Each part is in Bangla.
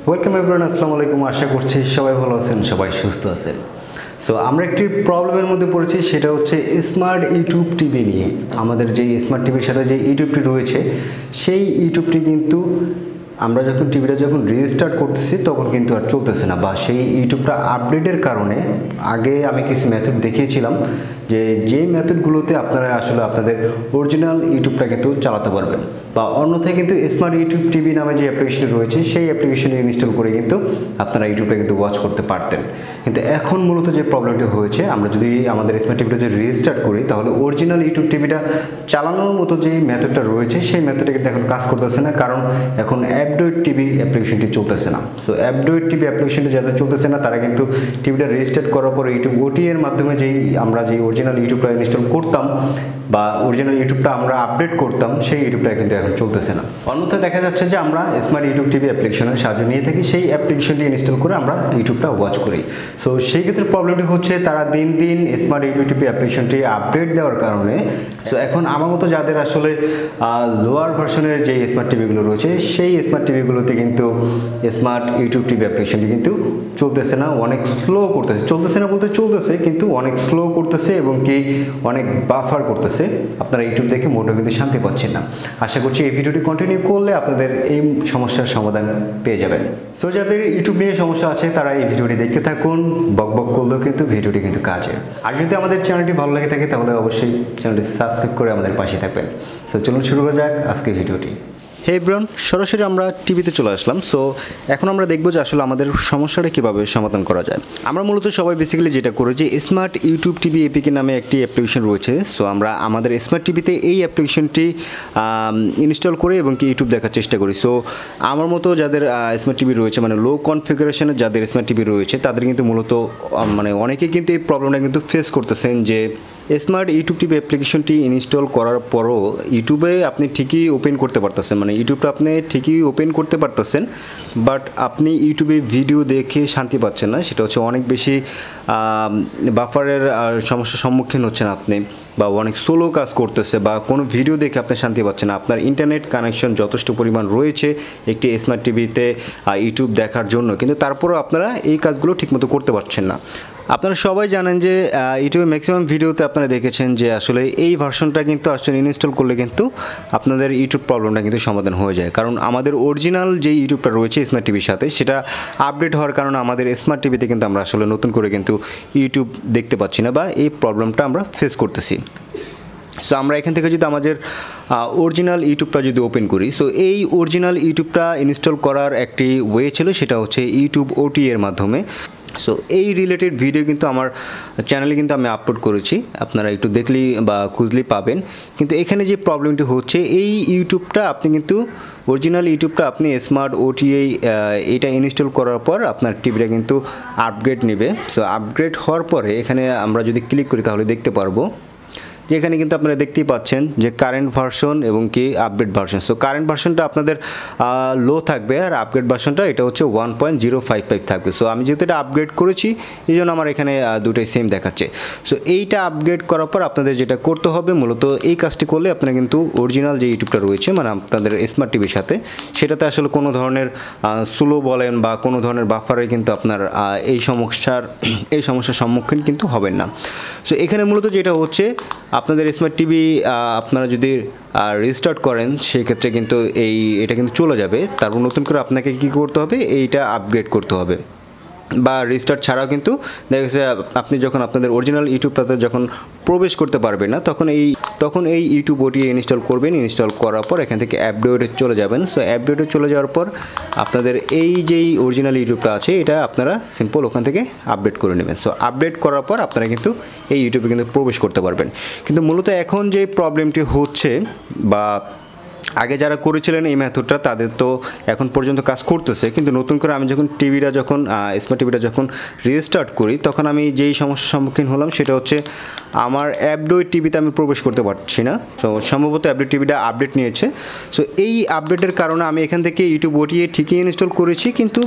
ওয়েলকাম এভরিওয়ান, আসসালামু আলাইকুম। আশা করছি সবাই ভালো আছেন, সবাই সুস্থ আছেন। সো আমরা একটি প্রবলেমের মধ্যে পড়েছি, সেটা হচ্ছে স্মার্ট ইউটিউব টিভি নিয়ে। আমাদের যে স্মার্ট টিভির সাথে যে ইউটিউবটি রয়েছে, সেই ইউটিউবটি কিন্তু আমরা যখন টিভিটা রিস্টার্ট করতেছি তখন কিন্তু আর চলতেছে না, বা সেই ইউটিউবটা আপডেটের কারণে আগে আমি কিছু মেথড দেখিয়েছিলাম যে যেই মেথডগুলোতে আপনারা আসলে আপনাদের অরিজিনাল ইউটিউবটা কিন্তু চালাতে পারবেন, বা অন্যথায় কিন্তু স্মার্ট ইউটিউব টিভি নামে যে অ্যাপ্লিকেশনটি রয়েছে সেই অ্যাপ্লিকেশনটি ইনস্টল করে কিন্তু আপনারা ইউটিউবটা কিন্তু ওয়াচ করতে পারতেন। কিন্তু এখন মূলত যে প্রবলেমটি হয়েছে, আমরা যদি আমাদের স্মার্ট টিভিটা যদি রিস্টার্ট করি তাহলে অরিজিনাল ইউটিউব টিভিটা চালানোর মতো যে মেথডটা রয়েছে সেই মেথডটা কিন্তু এখন কাজ করতেছে না, কারণ এখন অ্যাপডয়েড টিভি অ্যাপ্লিকেশনটি চলতেছে না। সো অ্যাপডয়েড টিভি অ্যাপ্লিকেশনটি যাদের চলতেছে না তারা কিন্তু টিভিটা রিস্টার্ট করার পর ইউটিউব ওটি এর মাধ্যমে আমরা যেই অরিজিনাল ইউটিউবটা ইনস্টল করতাম বা অরিজিনাল ইউটিউবটা আমরা আপডেট করতাম, সেই ইউটিউবটা কিন্তু এখন চলতেছে না। অন্যথায় দেখা যাচ্ছে যে আমরা স্মার্ট ইউটিউব টিভি অ্যাপ্লিকেশনের সাহায্য নিয়ে থাকি, সেই অ্যাপ্লিকেশনটি ইনস্টল করে আমরা ইউটিউবটা ওয়াচ করি। সো সেই ক্ষেত্রে প্রবলেমটি হচ্ছে তারা দিন দিন স্মার্ট ইউটিউব টিভি অ্যাপ্লিকেশনটি আপডেট দেওয়ার কারণে, সো এখন আমার মতো যাদের আসলে লোয়ার ভার্সনের যে স্মার্ট টিভিগুলো রয়েছে সেই স্মার্ট টিভিগুলোতে কিন্তু স্মার্ট ইউটিউব টিভি অ্যাপ্লিকেশনটি কিন্তু চলতেছে না, অনেক স্লো করতেছে। চলতেছে না বলতে চলতেছে, কিন্তু অনেক স্লো করতেছে এবং কি অনেক বাফার করতেছে। আপনারা ইউটিউব দেখে মোটেও কিন্তু শান্তি পাচ্ছেন না। আশা করছি এই ভিডিওটি কন্টিনিউ করলে আপনাদের এই সমস্যার সমাধান পেয়ে যাবেন। সো যাদের ইউটিউব নিয়ে সমস্যা আছে তারা এই ভিডিওটি দেখতে থাকুন, বক বক করলেও কিন্তু ভিডিওটি কিন্তু কাজে। আর যদি আমাদের চ্যানেলটি ভালো লেগে থাকে তাহলে অবশ্যই চ্যানেলটি সাবস্ক্রাইব করে আমাদের পাশে থাকবেন। সো চলুন শুরু করা যাক আজকের ভিডিওটি। হে এভরিওয়ান, সরাসরি আমরা টিভিতে চলে আসলাম। সো এখন আমরা দেখব যে আসলে আমাদের সমস্যাটা কীভাবে সমাধান করা যায়। আমরা মূলত সবাই বেসিক্যালি যেটা করি যে স্মার্ট ইউটিউব টিভি এপিকে নামে একটি অ্যাপ্লিকেশন রয়েছে। সো আমরা আমাদের স্মার্ট টিভিতে এই অ্যাপ্লিকেশনটি ইনস্টল করে এবং কি ইউটিউব দেখার চেষ্টা করি। সো আমার মতো যাদের স্মার্ট টিভি রয়েছে, মানে লো কনফিগারেশনের যাদের স্মার্ট টিভি রয়েছে, তাদের কিন্তু মূলত অনেকেই কিন্তু এই প্রবলেমটা কিন্তু ফেস করতেছেন যে স্মার্ট ইউটিউব টিভি অ্যাপ্লিকেশনটি ইনস্টল করার পরও ইউটিউবে আপনি ঠিকই ওপেন করতে পারতেছেন, মানে ইউটিউবটা আপনি ঠিকই ওপেন করতে পারতেছেন, বাট আপনি ইউটিউবে ভিডিও দেখে শান্তি পাচ্ছেন না। সেটা হচ্ছে অনেক বেশি বাফারের সমস্যার সম্মুখীন হচ্ছেন আপনি, বা অনেক স্লো কাজ করতেছে, বা কোনো ভিডিও দেখে আপনি শান্তি পাচ্ছেন না। আপনার ইন্টারনেট কানেকশন যথেষ্ট পরিমাণ রয়েছে একটি স্মার্ট টিভিতে ইউটিউব দেখার জন্য, কিন্তু তারপরেও আপনারা এই কাজগুলো ঠিকমতো করতে পারছেন না। আপনারা সবাই জানেন যে ইউটিউবে ম্যাক্সিমাম ভিডিওতে আপনারা দেখেছেন যে আসলে এই ভার্সনটা কিন্তু আসলে ইনস্টল করলে কিন্তু আপনাদের ইউটিউব প্রবলেমটা কিন্তু সমাধান হয়ে যায়, কারণ আমাদের অরিজিনাল যে ইউটিউবটা রয়েছে স্মার্ট টিভির সাথে সেটা আপডেট হওয়ার কারণে আমাদের স্মার্ট টিভিতে কিন্তু আমরা আসলে নতুন করে কিন্তু ইউটিউব দেখতে পাচ্ছি না, বা এই প্রবলেমটা আমরা ফেস করতেছি। সো আমরা এখান থেকে যদি আমাদের অরিজিনাল ইউটিউবটা যদি ওপেন করি, সো এই অরিজিনাল ইউটিউবটা ইনস্টল করার একটি ওয়ে ছিল, সেটা হচ্ছে ইউটিউব ওটি এর মাধ্যমে। সো এই রিলেটেড ভিডিও কিন্তু আমার চ্যানেলে কিন্তু আমি আপলোড করেছি, আপনারা একটু দেখলেই বা খুঁজলেই পাবেন। কিন্তু এখানে যে প্রবলেমটি হচ্ছে, এই ইউটিউবটা আপনি কিন্তু অরিজিনাল ইউটিউবটা আপনি স্মার্ট ওটিএই এটা ইনস্টল করার পর আপনার টিভিটা কিন্তু আপগ্রেড নেবে। সো আপগ্রেড হওয়ার পরে এখানে আমরা যদি ক্লিক করি তাহলে দেখতে পারবো যে এখানে কিন্তু আপনারা দেখতেই পাচ্ছেন যে কারেন্ট ভার্সন এবং কি আপডেট ভার্সন। সো কারেন্ট ভার্সনটা আপনাদের লো থাকবে, আর আপগ্রেড ভার্সনটা এটা হচ্ছে 1.055 থাকবে। সো আমি যেহেতু এটা আপগ্রেড করেছি এই জন্য আমার এখানে দুটোই সেম দেখাচ্ছে। সো এইটা আপগ্রেড করার পর আপনাদের যেটা করতে হবে, মূলত এই কাজটি করলে আপনারা কিন্তু অরিজিনাল যে ইউটিউবটা রয়েছে, মানে আপনাদের স্মার্ট টিভির সাথে, সেটাতে আসলে কোনো ধরনের স্লো বলেন বা কোনো ধরনের বাফারে কিন্তু আপনার এই সমস্যার সম্মুখীন কিন্তু হবেন না। সো এখানে মূলত যেটা হচ্ছে, আপনাদের স্মার্ট টিভি আপনারা যদি রিস্টার্ট করেন সেক্ষেত্রে কিন্তু এটা কিন্তু চলে যাবে। তারপর নতুন করে আপনাকে কী করতে হবে, এইটা আপগ্রেড করতে হবে, বা রিস্টার্ট ছাড়াও কিন্তু দেখা গেছে আপনি যখন আপনাদের অরিজিনাল ইউটিউবটাতে যখন প্রবেশ করতে পারবেন না তখন এই ইউটিউব ওটি ইনস্টল করবেন। ইনস্টল করার পর এখান থেকে অ্যাপডেটে চলে যাবেন। সো অ্যাপডেটে চলে যাওয়ার পর আপনাদের এই যেই অরিজিনাল ইউটিউবটা আছে এটা আপনারা সিম্পল ওখান থেকে আপডেট করে নেবেন। সো আপডেট করার পর আপনারা কিন্তু এই ইউটিউবে কিন্তু প্রবেশ করতে পারবেন। কিন্তু মূলত এখন যে প্রবলেমটি হচ্ছে, বা আগে যারা করেছিলেন এই মেথডটা তাদের তো এখন পর্যন্ত কাজ করতেছে, কিন্তু নতুন করে আমি যখন স্মার্ট টিভিটা যখন রিস্টার্ট করি তখন আমি যেই সমস্যার সম্মুখীন হলাম সেটা হচ্ছে আমার অ্যাপডয়েড টিভিতে আমি প্রবেশ করতে পারছি না। সো সম্ভবত অ্যাপডয়েড টিভিটা আপডেট নিয়েছে। সো এই আপডেটের কারণে আমি এখান থেকে ইউটিউব ওটিএ ঠিকই ইনস্টল করেছি, কিন্তু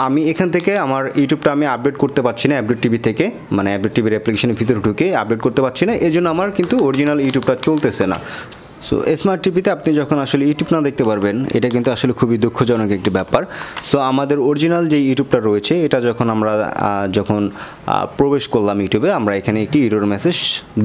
আমি এখান থেকে আমার ইউটিউবটা আমি আপডেট করতে পারছি না অ্যাপডেট টিভি থেকে, মানে অ্যাপডেট টিভির অ্যাপ্লিকেশনের ভিতরে ঢুকে আপডেট করতে পারছি না। এই জন্য আমার কিন্তু অরিজিনাল ইউটিউবটা চলতেছে না। সো স্মার্ট টিভিতে আপনি যখন আসলে ইউটিউব না দেখতে পারবেন, এটা কিন্তু আসলে খুবই দুঃখজনক একটি ব্যাপার। সো আমাদের অরিজিনাল যে ইউটিউবটা রয়েছে, এটা যখন আমরা প্রবেশ করলাম ইউটিউবে, আমরা এখানে একটি এরর মেসেজ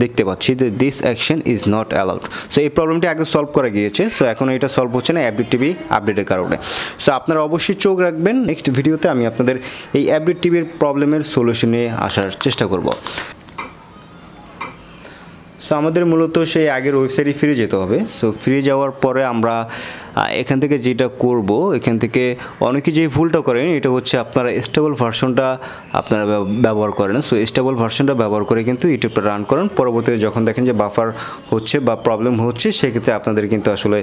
দেখতে পাচ্ছি যে this action is not allowed. So এই প্রবলেমটি আগে সলভ করা গিয়েছে, সো এখন এটা সলভ হচ্ছে না আপডেট টিভি আপডেটের কারণে। সো আপনারা অবশ্যই চোখ রাখবেন, নেক্সট ভিডিওতে আমি আপনাদের এই আপডেট টিভির প্রবলেমের সলিউশনে আসার চেষ্টা করব। সো আমাদের মূলত সেই আগের ওয়েবসাইটে ফিরে যেতে হবে। সো ফিরে যাওয়ার পরে আমরা এখান থেকে যেটা করব, এখান থেকে অনেকে যে ভুলটা করেন এটা হচ্ছে আপনারা স্টেবল ভার্সনটা আপনারা ব্যবহার করেন। সো স্টেবল ভার্সনটা ব্যবহার করে কিন্তু ইউটিউবটা রান করেন। পরবর্তীতে যখন দেখেন যে বাফার হচ্ছে বা প্রবলেম হচ্ছে, সেক্ষেত্রে আপনাদের কিন্তু আসলে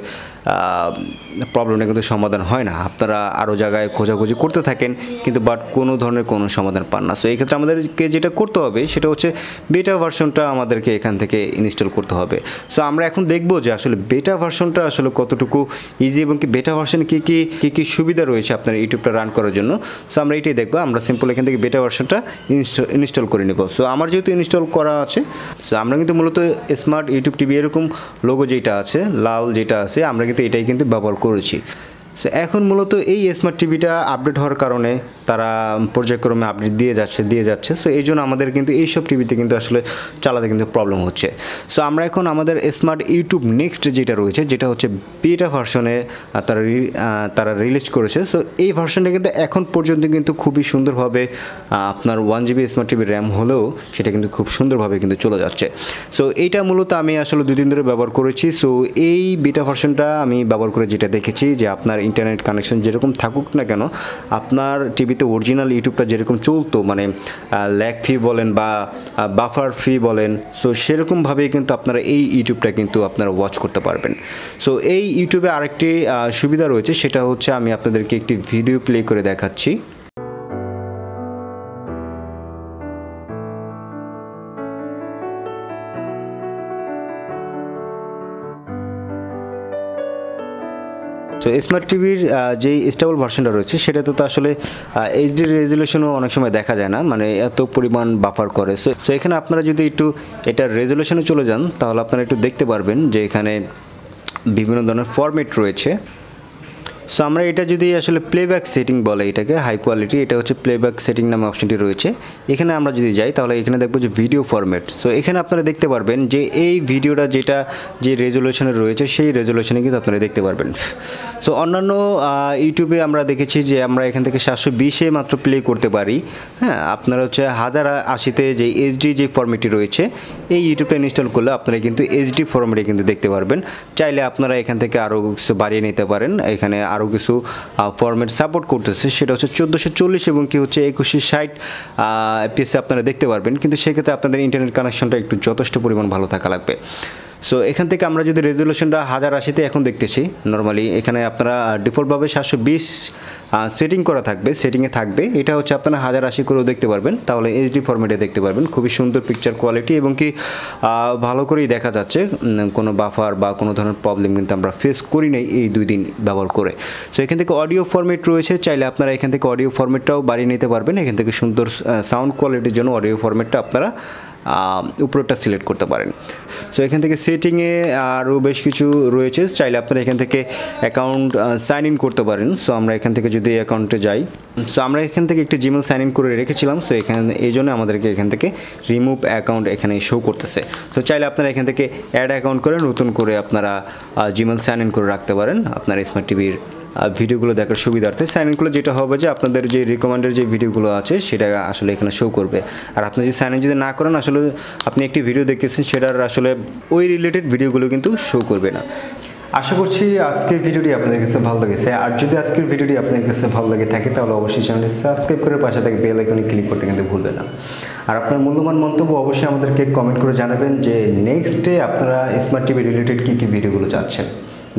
প্রবলেমটা কিন্তু সমাধান হয় না। আপনারা আরও জায়গায় খোঁজাখুঁজি করতে থাকেন, কিন্তু বাট কোনো ধরনের কোনো সমাধান পান না। সো এই ক্ষেত্রে আমাদেরকে যেটা করতে হবে সেটা হচ্ছে বেটা ভার্সনটা আমাদেরকে এখান থেকে ইনস্টল করতে হবে। সো আমরা এখন দেখব যে আসলে বেটা ভার্সনটা আসলে কতটুকু ইজি এবং কি বেটা ভার্সনে কী সুবিধা রয়েছে আপনার ইউটিউবটা রান করার জন্য। সো আমরা এটাই দেখবো। আমরা সিম্পল এখান থেকে বেটা ভার্সনটা ইনস্টল করে নেব। সো আমার যেহেতু ইনস্টল করা আছে, সো আমরা কিন্তু মূলত স্মার্ট ইউটিউব টিভি এরকম লোগো যেটা আছে, লাল যেটা আছে, আমরা কিন্তু এটাই কিন্তু ব্যবহার করেছি। সো এখন মূলত এই স্মার্ট টিভিটা আপডেট হওয়ার কারণে তারা পর্যায়ক্রমে আপডেট দিয়ে যাচ্ছে। সো এই জন্য আমাদের কিন্তু এইসব টিভিতে কিন্তু আসলে চালাতে কিন্তু প্রবলেম হচ্ছে। সো আমরা এখন আমাদের স্মার্ট ইউটিউব নেক্সট যেটা রয়েছে, যেটা হচ্ছে বেটা ভার্সনে তারা রিলিজ করেছে। সো এই ভার্সনটা কিন্তু এখন পর্যন্ত কিন্তু খুবই সুন্দরভাবে আপনার 1GB স্মার্ট টিভি র্যাম হলেও সেটা কিন্তু খুব সুন্দরভাবে কিন্তু চলে যাচ্ছে। সো এইটা মূলত আমি আসলে 2 দিন ধরে ব্যবহার করেছি। সো এই বেটা ভার্সনটা আমি ব্যবহার করে যেটা দেখেছি যে আপনার ইন্টারনেট কানেকশন যেরকম থাকুক না কেন, আপনার টিভিতে অরিজিনাল ইউটিউবটা যেরকম চলতো, মানে ল্যাগ ফি বলেন বা বাফার ফি বলেন, সো সেরকমভাবেই কিন্তু আপনারা এই ইউটিউবটা কিন্তু আপনারা ওয়াচ করতে পারবেন। সো এই ইউটিউবে আরেকটি সুবিধা রয়েছে, সেটা হচ্ছে আমি আপনাদেরকে একটি ভিডিও প্লে করে দেখাচ্ছি। সো স্মার্ট টিভির যেই স্টেবল ভার্সনটা রয়েছে সেটাতে তো আসলে এইচডি রেজুলেশনও অনেক সময় দেখা যায় না, মানে এত পরিমাণ বাফার করে। সো এখানে আপনারা যদি একটু এটার রেজুলেশনে চলে যান, তাহলে আপনারা একটু দেখতে পারবেন যে এখানে বিভিন্ন ধরনের ফরম্যাট রয়েছে। সো আমরা এটা যদি আসলে প্লেব্যাক সেটিং বলে এটাকে, হাই কোয়ালিটি, এটা হচ্ছে প্লেব্যাক সেটিং নামে অপশনটি রয়েছে। এখানে আমরা যদি যাই তাহলে এখানে দেখবো যে ভিডিও ফরম্যাট। সো এখানে আপনারা দেখতে পারবেন যে এই ভিডিওটা যে রেজুলেশনে রয়েছে সেই রেজুলেশনে কিন্তু আপনারা দেখতে পারবেন। সো অন্যান্য ইউটিউবে আমরা দেখেছি যে আমরা এখান থেকে 720-এ মাত্র প্লে করতে পারি। হ্যাঁ, আপনারা হচ্ছে 1080-তে যে এইচডি যে ফরম্যাটটি রয়েছে, এই ইউটিউবটা ইনস্টল করলে আপনারা কিন্তু এইচডি ফরম্যাটে কিন্তু দেখতে পারবেন। চাইলে আপনারা এখান থেকে আরও কিছু বাড়িয়ে নিতে পারেন। এখানে আরও কিছু ফরম্যাট সাপোর্ট করতেছে, সেটা হচ্ছে 1440 এবং কি হচ্ছে 2160 এপিএসে আপনারা দেখতে পারবেন। কিন্তু সেক্ষেত্রে আপনাদের ইন্টারনেট কানেকশনটা একটু যথেষ্ট পরিমাণ ভালো থাকা লাগবে। সো এখান থেকে আমরা যদি রেজুলেশনটা 1080-তে এখন দেখতেছি, নর্মালি এখানে আপনারা ডিফল্টভাবে 720 সেটিং করা থাকবে, সেটিংয়ে থাকবে। এটা হচ্ছে আপনারা 1080 করেও দেখতে পারবেন, তাহলে এইচডি ফরম্যাটে দেখতে পারবেন। খুবই সুন্দর পিকচার কোয়ালিটি এবং কি ভালো করেই দেখা যাচ্ছে। কোনো বাফার বা কোনো ধরনের প্রবলেম কিন্তু আমরা ফেস করি নাই এই 2 দিন ব্যবহার করে। সো এখান থেকে অডিও ফরম্যাট রয়েছে, চাইলে আপনারা এখান থেকে অডিও ফরম্যাটটাও বাড়িয়ে নিতে পারবেন। এখান থেকে সুন্দর সাউন্ড কোয়ালিটির জন্য অডিও ফরম্যাটটা আপনারা উপরেরটা সিলেক্ট করতে পারেন। সো এখান থেকে সেটিংয়ে আরও বেশ কিছু রয়েছে, চাইলে আপনারা এখান থেকে অ্যাকাউন্ট সাইন ইন করতে পারেন। সো আমরা এখান থেকে যদি অ্যাকাউন্টে যাই, সো আমরা এখান থেকে একটি জিমেল সাইন ইন করে রেখেছিলাম। সো এখানে এই জন্য আমাদেরকে এখান থেকে রিমুভ অ্যাকাউন্ট এখানে শো করতেছে। তো চাইলে আপনারা এখান থেকে অ্যাড অ্যাকাউন্ট করে নতুন করে আপনারা জিমেল সাইন ইন করে রাখতে পারেন আপনার স্মার্ট টিভির ভিডিওগুলো দেখার সুবিধার্থে। সাইন ইন করলে যেটা হবে যে আপনাদের যে রিকমেন্ডেড যে ভিডিওগুলো আছে সেটা আসলে এখানে শো করবে। আর আপনি যদি সাইন ইন যদি না করেন, আসলে আপনি একটি ভিডিও দেখতেছেন সেটার আসলে ওই রিলেটেড ভিডিওগুলো কিন্তু শো করবে না। আশা করছি আজকের ভিডিওটি আপনাদের কাছে ভালো লেগেছে। আর যদি আজকের ভিডিওটি আপনাদের কাছে ভালো লেগে থাকে তাহলে অবশ্যই চ্যানেলটি সাবস্ক্রাইব করে পাশে থেকে বেল আইকনে ক্লিক করতে কিন্তু ভুলবেন না। আর আপনার মূল্যবান মন্তব্য অবশ্যই আমাদেরকে কমেন্ট করে জানাবেন যে নেক্সটে আপনারা স্মার্ট টিভি রিলেটেড কী ভিডিওগুলো চাচ্ছেন।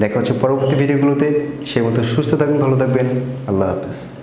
দেখা হচ্ছে পরবর্তী ভিডিওগুলোতে। সে মতো সুস্থ থাকবেন, ভালো থাকবেন। আল্লাহ হাফেজ।